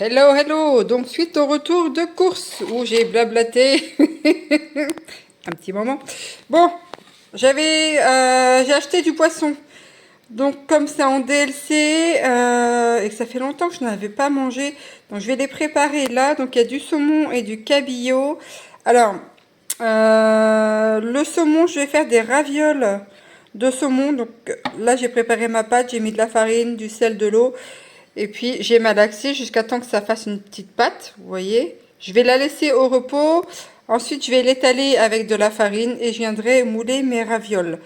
Hello, hello! Donc, suite au retour de course où j'ai blablaté un petit moment. Bon, j'ai acheté du poisson. Donc, comme c'est en DLC et que ça fait longtemps que je n'avais pas mangé, donc je vais les préparer là. Donc, il y a du saumon et du cabillaud. Alors, le saumon, je vais faire des ravioles de saumon. Donc, là, j'ai préparé ma pâte, j'ai mis de la farine, du sel, de l'eau. Et puis j'ai malaxé jusqu'à temps que ça fasse une petite pâte, vous voyez. Je vais la laisser au repos. Ensuite, je vais l'étaler avec de la farine et je viendrai mouler mes ravioles.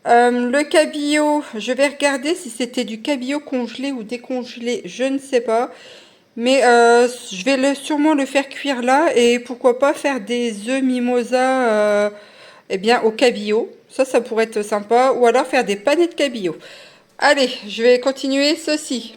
Le cabillaud, je vais regarder si c'était du cabillaud congelé ou décongelé, je ne sais pas. Mais je vais sûrement le faire cuire là et pourquoi pas faire des œufs mimosa eh bien, au cabillaud. Ça pourrait être sympa. Ou alors faire des panais de cabillaud. Allez, je vais continuer ceci.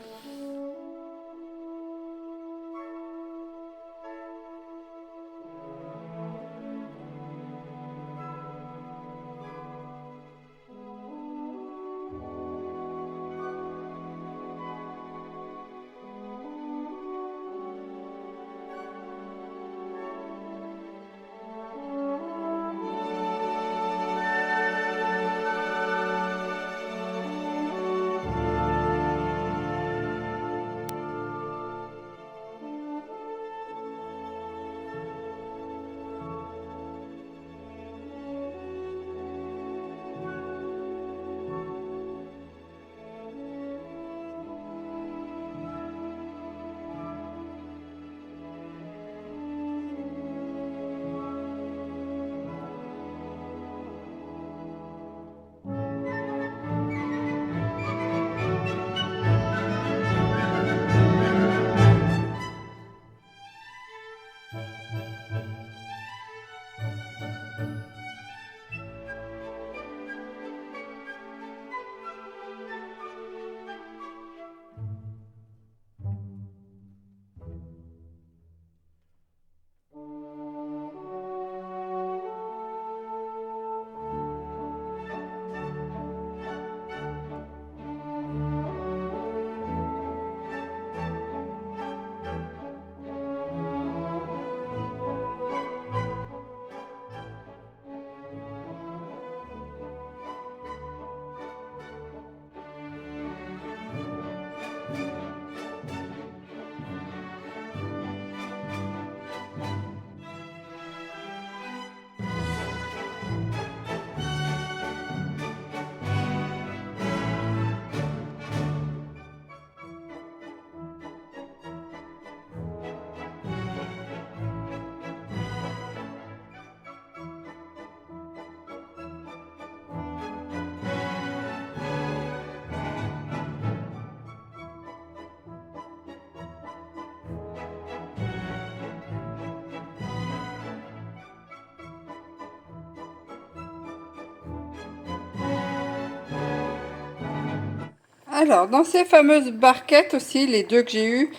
Alors, dans ces fameuses barquettes aussi, les deux que j'ai eues,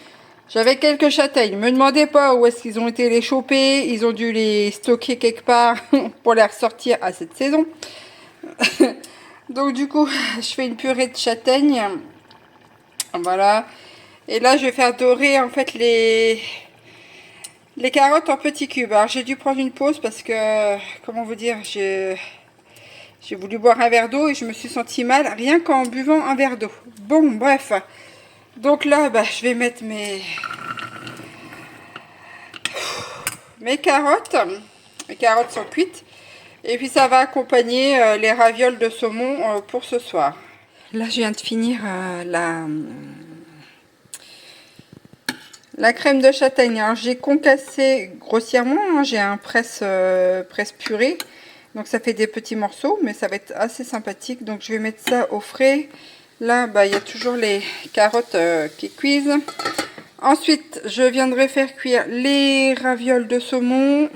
j'avais quelques châtaignes. Me demandez pas où est-ce qu'ils ont été les choper. Ils ont dû les stocker quelque part pour les ressortir à cette saison. Donc du coup, je fais une purée de châtaignes. Voilà. Et là, je vais faire dorer en fait les carottes en petits cubes. Alors j'ai dû prendre une pause parce que, comment vous dire, j'ai voulu boire un verre d'eau et je me suis sentie mal rien qu'en buvant un verre d'eau. Bon, bref. Donc là, je vais mettre mes carottes. Les carottes sont cuites. Et puis ça va accompagner les ravioles de saumon pour ce soir. Là, je viens de finir la crème de châtaigne. Alors, j'ai concassé grossièrement. Hein, j'ai un presse purée. Donc ça fait des petits morceaux, mais ça va être assez sympathique. Donc je vais mettre ça au frais. Là, il y a toujours les carottes qui cuisent. Ensuite, je viendrai faire cuire les ravioles de saumon.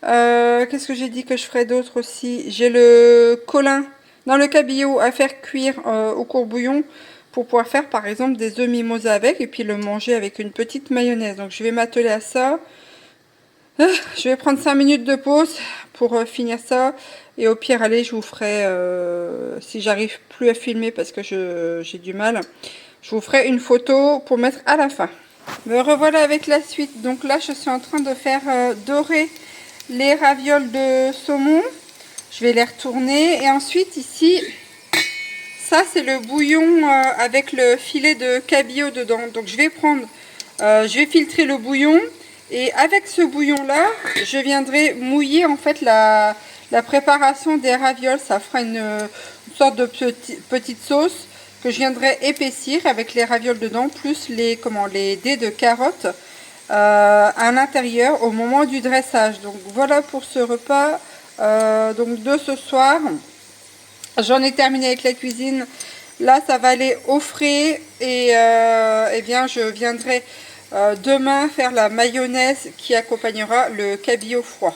Qu'est-ce que j'ai dit que je ferais d'autre aussi? J'ai le colin dans le cabillaud à faire cuire au courbouillon pour pouvoir faire par exemple des œufs mimosa avec et puis le manger avec une petite mayonnaise. Donc je vais m'atteler à ça. Je vais prendre 5 minutes de pause pour finir ça. Et au pire, allez, je vous ferai, si j'arrive plus à filmer parce que j'ai du mal, je vous ferai une photo pour mettre à la fin. Me revoilà avec la suite. Donc là, je suis en train de faire dorer les ravioles de saumon. Je vais les retourner. Et ensuite, ici, ça, c'est le bouillon avec le filet de cabillaud dedans. Donc, je vais prendre, je vais filtrer le bouillon. Et avec ce bouillon-là, je viendrai mouiller en fait la préparation des ravioles. Ça fera une sorte de petite sauce que je viendrai épaissir avec les ravioles dedans, plus les dés de carottes à l'intérieur au moment du dressage. Donc voilà pour ce repas donc de ce soir. J'en ai terminé avec la cuisine. Là, ça va aller au frais et eh bien, je viendrai demain faire la mayonnaise qui accompagnera le cabillaud froid.